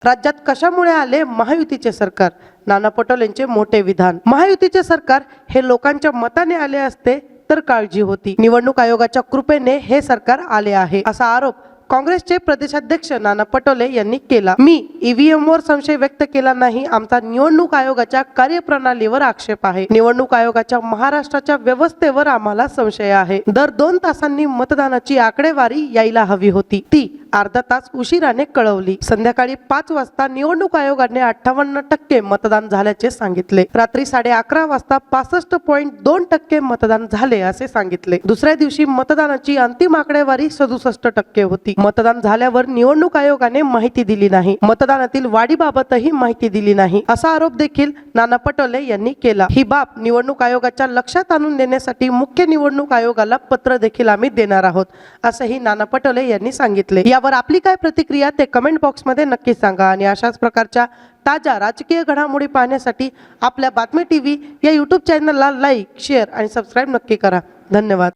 राज्यात कशामुळे आले महायुतीचे सरकार? नाना पटोलेंचे मोठे विधान। महायुतीचे सरकार हे लोकांच्या मताने आले असते तर काळजी होती। निवडणूक आयोगाच्या कृपेने हे सरकार आले आहे असा आरोप काँग्रेसचे प्रदेशाध्यक्ष नाना पटोले यांनी केला। मी ईव्हीएम वर संशय व्यक्त केला नाही, आमचा निवडणूक आयोगाच्या कार्यप्रणालीवर आक्षेप आहे। निवडणूक आयोगाच्या महाराष्ट्राच्या व्यवस्थेवर आम्हाला संशय आहे। दर 2 तासांनी मतदानाची आकडेवारी यायला हवी होती, ती अर्धा तास उशिराने कळवली। संध्याकाळी 5 वाजता निवडणूक आयोगाने 58% मतदान झाल्याचे सांगितले। रात्री 11:30 वाजता 65.2% मतदान झाले असे सांगितले। दुसऱ्या दिवशी मतदानाची अंतिम आकडेवारी 67% होती। मतदान झाल्यावर निवडणूक आयोगाने माहिती दिली नाही, मतदानातील वाढीबाबतही माहिती दिली नाही असा आरोप देखील नाना पटोले यांनी केला। ही बाब निवडणूक आयोगाच्या लक्षात आणून देण्यासाठी मुख्य निवडणूक आयोगाला पत्र देखील आम्ही देणार आहोत असंही नाना पटोले यांनी सांगितले। यावर आपली काय प्रतिक्रिया ते कमेंट बॉक्स मध्ये नक्की सांगा आणि अशाच प्रकारच्या ताज्या राजकीय घडामोडी पाहण्यासाठी आपल्या बातमी टीव्ही या YouTube चॅनलला लाईक, शेअर आणि सबस्क्राईब नक्की करा। धन्यवाद।